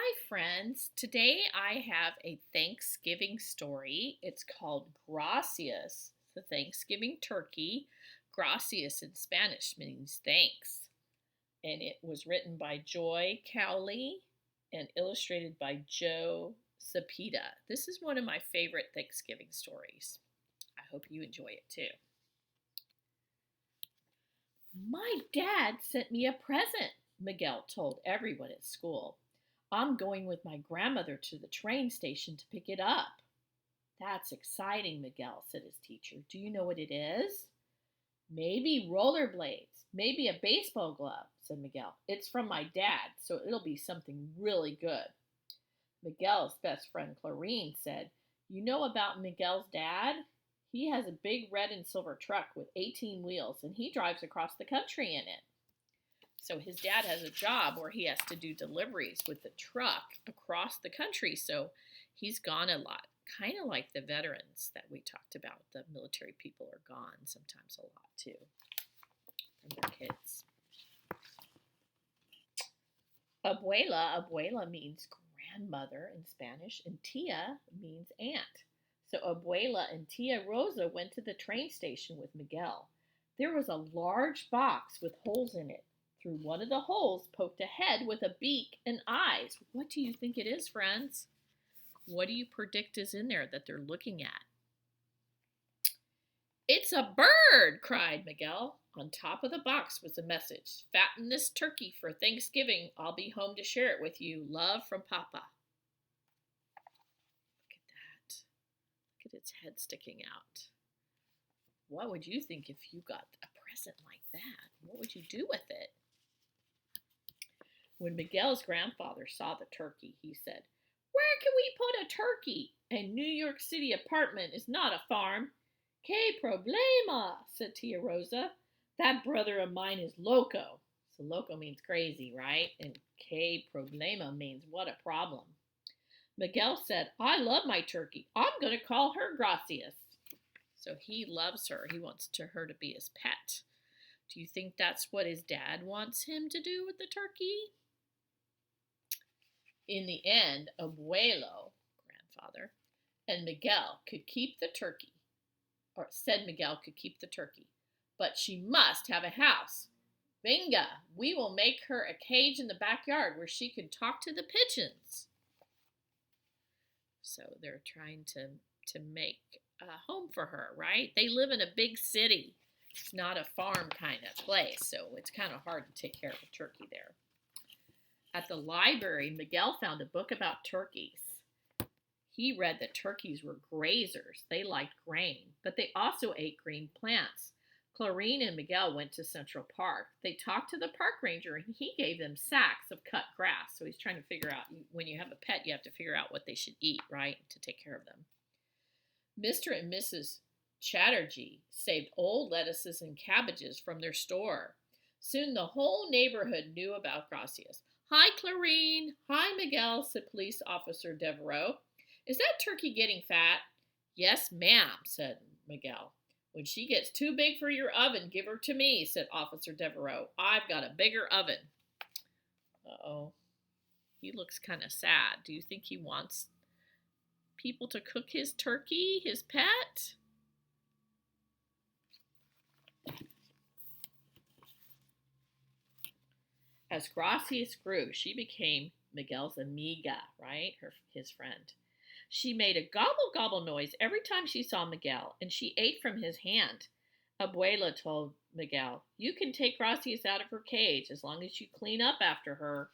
Hi, friends. Today I have a Thanksgiving story. It's called Gracias, the Thanksgiving turkey. Gracias in Spanish means thanks. And it was written by Joy Cowley and illustrated by Joe Sapita. This is one of my favorite Thanksgiving stories. I hope you enjoy it too. My dad sent me a present, Miguel told everyone at school. I'm going with my grandmother to the train station to pick it up. That's exciting, Miguel, said his teacher. Do you know what it is? Maybe rollerblades, maybe a baseball glove, said Miguel. It's from my dad, so it'll be something really good. Miguel's best friend Clarine said, You know about Miguel's dad? He has a big red and silver truck with 18 wheels, and he drives across the country in it. So his dad has a job where he has to do deliveries with the truck across the country. So he's gone a lot, kind of like the veterans that we talked about. The military people are gone sometimes a lot too from their kids. Abuela means grandmother in Spanish, and tia means aunt. So Abuela and Tia Rosa went to the train station with Miguel. There was a large box with holes in it. Through one of the holes poked a head with a beak and eyes. What do you think it is, friends? What do you predict is in there that they're looking at? It's a bird, cried Miguel. On top of the box was a message. Fatten this turkey for Thanksgiving. I'll be home to share it with you. Love from Papa. Look at that. Look at its head sticking out. What would you think if you got a present like that? What would you do with it? When Miguel's grandfather saw the turkey, he said, Where can we put a turkey? A New York City apartment is not a farm. Que problema, said Tia Rosa. That brother of mine is loco. So loco means crazy, right? And que problema means what a problem. Miguel said, I love my turkey. I'm going to call her Gracias. So he loves her. He wants her to be his pet. Do you think that's what his dad wants him to do with the turkey? In the end, Abuelo, grandfather, and Miguel could keep the turkey, or said Miguel could keep the turkey, but she must have a house. Venga, we will make her a cage in the backyard where she can talk to the pigeons. So they're trying to make a home for her, right? They live in a big city. It's not a farm kind of place, so it's kind of hard to take care of a turkey there. At the library, Miguel found a book about turkeys. He read that turkeys were grazers. They liked grain, but they also ate green plants. Clarine and Miguel went to Central Park. They talked to the park ranger, and he gave them sacks of cut grass. So he's trying to figure out, when you have a pet, you have to figure out what they should eat, right, to take care of them. Mr. and Mrs. Chatterjee saved old lettuces and cabbages from their store. Soon the whole neighborhood knew about Gracias. Hi, Clarine. Hi, Miguel, said Police Officer Devereaux. Is that turkey getting fat? Yes, ma'am, said Miguel. When she gets too big for your oven, give her to me, said Officer Devereaux. I've got a bigger oven. Uh-oh. He looks kind of sad. Do you think he wants people to cook his turkey, his pet? As Gracias grew, she became Miguel's amiga, right? His friend. She made a gobble-gobble noise every time she saw Miguel, and she ate from his hand. Abuela told Miguel, You can take Gracias out of her cage as long as you clean up after her.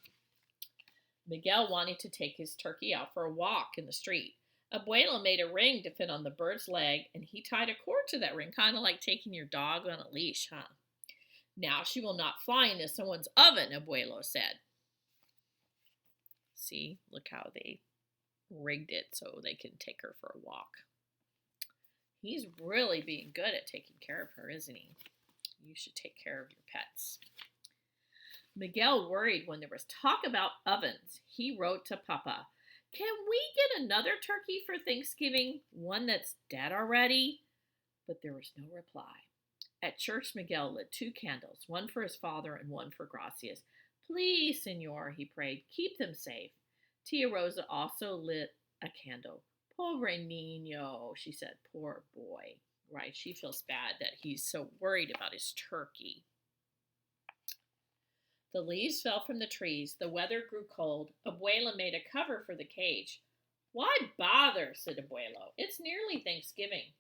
Miguel wanted to take his turkey out for a walk in the street. Abuela made a ring to fit on the bird's leg, and he tied a cord to that ring, kind of like taking your dog on a leash, huh? Now she will not fly into someone's oven, Abuelo said. See, look how they rigged it so they can take her for a walk. He's really being good at taking care of her, isn't he? You should take care of your pets. Miguel worried when there was talk about ovens. He wrote to Papa, Can we get another turkey for Thanksgiving? One that's dead already? But there was no reply. At church, Miguel lit 2 candles, one for his father and one for Gracias. Please, Senor, he prayed, keep them safe. Tia Rosa also lit a candle. Pobre niño, she said. Poor boy. Right, she feels bad that he's so worried about his turkey. The leaves fell from the trees. The weather grew cold. Abuela made a cover for the cage. Why bother, said Abuelo. It's nearly Thanksgiving.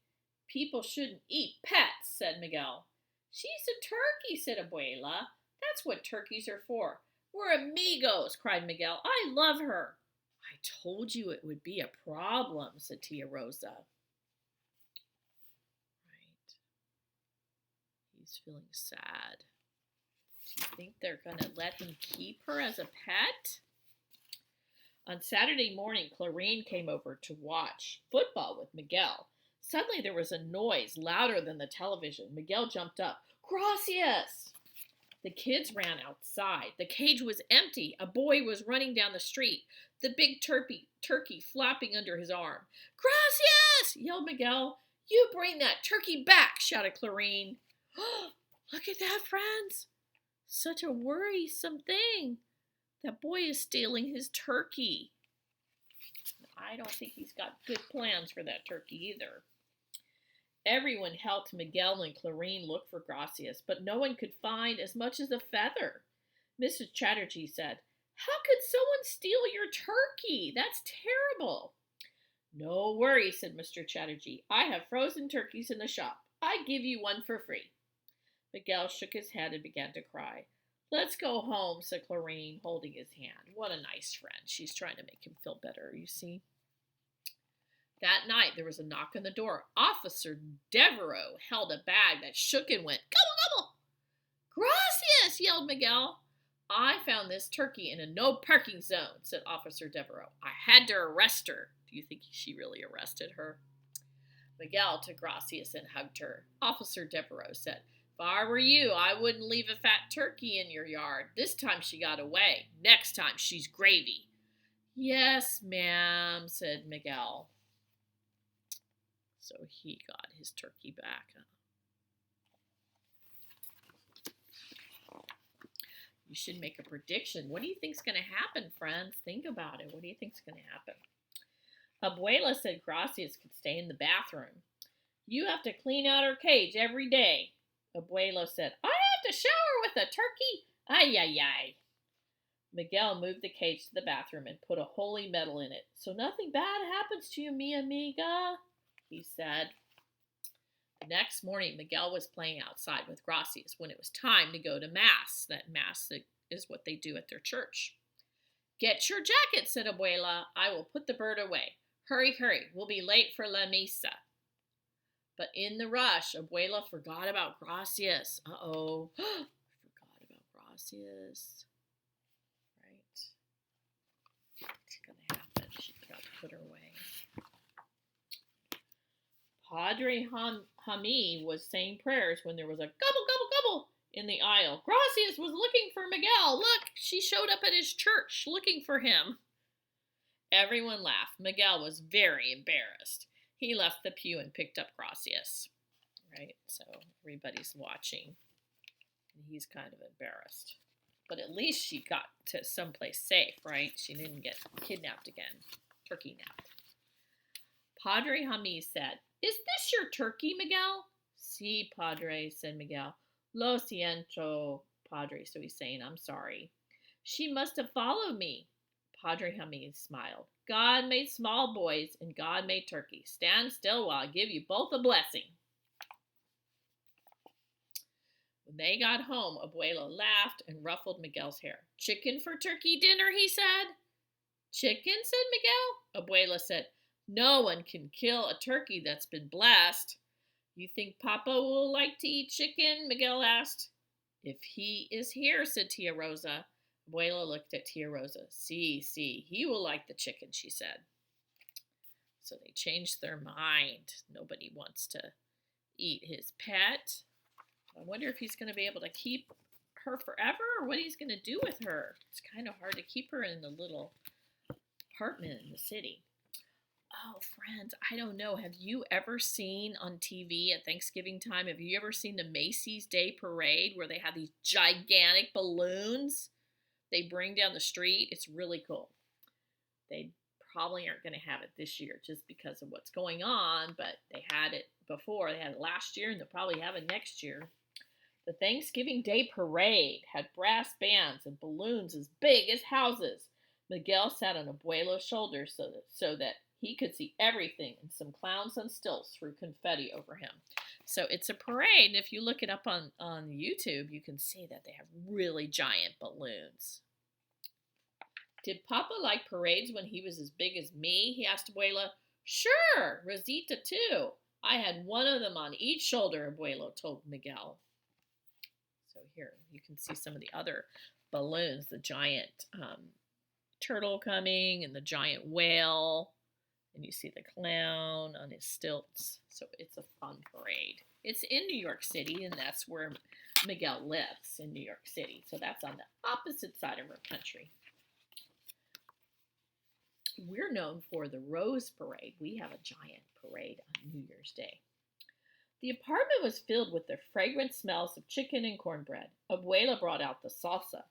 People shouldn't eat pets, said Miguel. She's a turkey, said Abuela. That's what turkeys are for. We're amigos, cried Miguel. I love her. I told you it would be a problem, said Tia Rosa. Right. He's feeling sad. Do you think they're going to let him keep her as a pet? On Saturday morning, Clarine came over to watch football with Miguel. Suddenly there was a noise louder than the television. Miguel jumped up. Gracias! The kids ran outside. The cage was empty. A boy was running down the street, the big turkey flapping under his arm. Gracias! Yelled Miguel. You bring that turkey back, shouted Clarine. Look at that, friends. Such a worrisome thing. That boy is stealing his turkey. I don't think he's got good plans for that turkey either. Everyone helped Miguel and Clarine look for Gracias, but no one could find as much as a feather. Mrs. Chatterjee said, How could someone steal your turkey? That's terrible. No worries, said Mr. Chatterjee. I have frozen turkeys in the shop. I give you one for free. Miguel shook his head and began to cry. Let's go home, said Clarine, holding his hand. What a nice friend. She's trying to make him feel better, you see. That night, there was a knock on the door. Officer Devereaux held a bag that shook and went, Gobble, gobble! Gracias, yelled Miguel. I found this turkey in a no parking zone, said Officer Devereaux. I had to arrest her. Do you think she really arrested her? Miguel took Gracias and hugged her. Officer Devereaux said, If I were you, I wouldn't leave a fat turkey in your yard. This time she got away. Next time she's gravy. Yes, ma'am, said Miguel. So he got his turkey back. You should make a prediction. What do you think's going to happen, friends? Think about it. What do you think's going to happen? Abuela said Gracias could stay in the bathroom. You have to clean out her cage every day. Abuelo said, I have to shower with a turkey? Ay, ay, ay. Miguel moved the cage to the bathroom and put a holy medal in it. So nothing bad happens to you, mi amiga, he said. The next morning, Miguel was playing outside with Gracias when it was time to go to Mass. That Mass is what they do at their church. Get your jacket, said Abuela. I will put the bird away. Hurry, hurry. We'll be late for La Misa. But in the rush, Abuela forgot about Gracias. Uh-oh. Forgot about Gracias. Right. What's going to happen? She forgot to put her away. Padre Jaime was saying prayers when there was a gobble, gobble, gobble in the aisle. Gracias was looking for Miguel. Look, she showed up at his church looking for him. Everyone laughed. Miguel was very embarrassed. He left the pew and picked up Gracias. Right? So everybody's watching. And he's kind of embarrassed. But at least she got to someplace safe, right? She didn't get kidnapped again. Turkey napped. Padre Jaime said, Is this your turkey, Miguel? Si, Padre, said Miguel. Lo siento, Padre. So he's saying, I'm sorry. She must have followed me. Padre Jaime smiled. God made small boys and God made turkeys. Stand still while I give you both a blessing. When they got home, Abuelo laughed and ruffled Miguel's hair. Chicken for turkey dinner, he said. Chicken, said Miguel. Abuela said, No one can kill a turkey that's been blessed. You think Papa will like to eat chicken? Miguel asked. If he is here, said Tia Rosa. Abuela looked at Tia Rosa. See, he will like the chicken, she said. So they changed their mind. Nobody wants to eat his pet. I wonder if he's going to be able to keep her forever or what he's going to do with her. It's kind of hard to keep her in the little apartment in the city. Oh, friends, I don't know. Have you ever seen on TV at Thanksgiving time, have you ever seen the Macy's Day Parade where they have these gigantic balloons they bring down the street? It's really cool. They probably aren't going to have it this year just because of what's going on, but they had it before. They had it last year, and they'll probably have it next year. The Thanksgiving Day parade had brass bands and balloons as big as houses. Miguel sat on Abuelo's shoulder so that he could see everything, and some clowns on stilts threw confetti over him. So it's a parade, and if you look it up on YouTube, you can see that they have really giant balloons. Did Papa like parades when he was as big as me? He asked Abuela. Sure, Rosita too. I had one of them on each shoulder, Abuelo told Miguel. So here you can see some of the other balloons, the giant turtle coming and the giant whale. And you see the clown on his stilts. So it's a fun parade. It's in New York City, and that's where Miguel lives, in New York City. So that's on the opposite side of our country. We're known for the Rose Parade. We have a giant parade on New Year's Day. The apartment was filled with the fragrant smells of chicken and cornbread. Abuela brought out the salsa.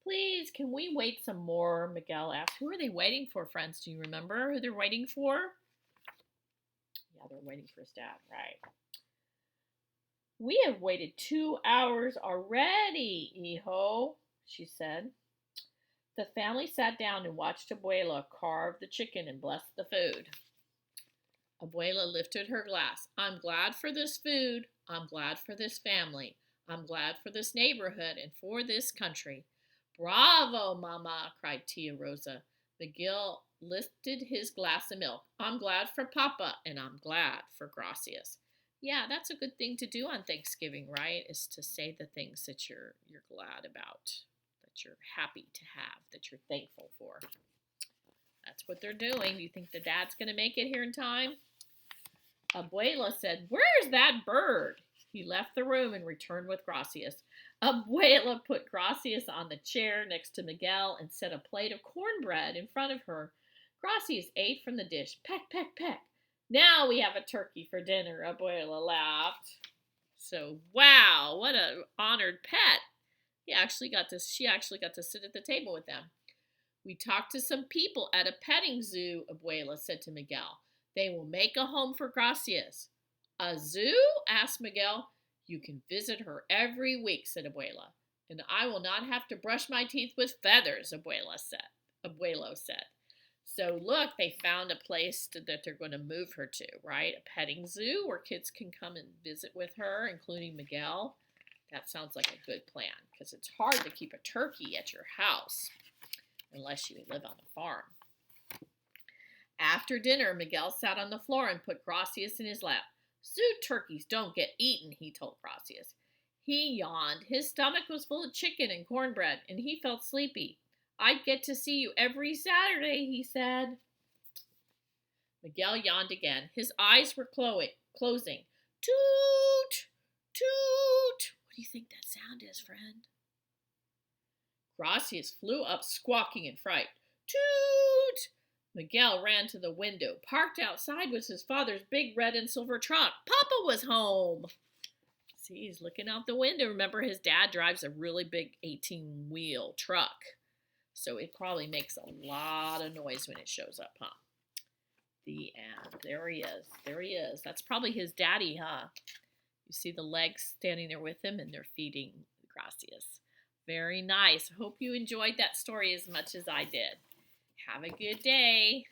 Please, can we wait some more? Miguel asked. Who are they waiting for, friends? Do you remember who they're waiting for? Yeah, they're waiting for his dad, right? We have waited 2 hours already, hijo, she said. The family sat down and watched Abuela carve the chicken and bless the food. Abuela lifted her glass. I'm glad for this food. I'm glad for this family. I'm glad for this neighborhood and for this country. Bravo, Mama, cried Tia Rosa. Miguel lifted his glass of milk. I'm glad for Papa, and I'm glad for Gracias. Yeah, that's a good thing to do on Thanksgiving, right? Is to say the things that you're glad about, that you're happy to have, that you're thankful for. That's what they're doing. Do you think the dad's going to make it here in time? Abuela said, where's that bird? He left the room and returned with Gracias. Abuela put Gracias on the chair next to Miguel and set a plate of cornbread in front of her. Gracias ate from the dish. Peck, peck, peck. Now we have a turkey for dinner, Abuela laughed. So, wow, what an honored pet. She actually got to sit at the table with them. We talked to some people at a petting zoo, Abuela said to Miguel. They will make a home for Gracias. A zoo? Asked Miguel. You can visit her every week, said Abuela. And I will not have to brush my teeth with feathers, Abuelo said. So look, they found a place that they're going to move her to, right? A petting zoo where kids can come and visit with her, including Miguel. That sounds like a good plan because it's hard to keep a turkey at your house unless you live on a farm. After dinner, Miguel sat on the floor and put Gracias in his lap. Zoo turkeys don't get eaten, he told Gracias. He yawned. His stomach was full of chicken and cornbread, and he felt sleepy. I'd get to see you every Saturday, he said. Miguel yawned again. His eyes were closing. Toot! Toot! What do you think that sound is, friend? Gracias flew up, squawking in fright. Toot! Miguel ran to the window. Parked outside was his father's big red and silver truck. Papa was home. See, he's looking out the window. Remember, his dad drives a really big 18-wheel truck. So it probably makes a lot of noise when it shows up, huh? The end. There he is. There he is. That's probably his daddy, huh? You see the legs standing there with him, and they're feeding Gracias. Very nice. Hope you enjoyed that story as much as I did. Have a good day.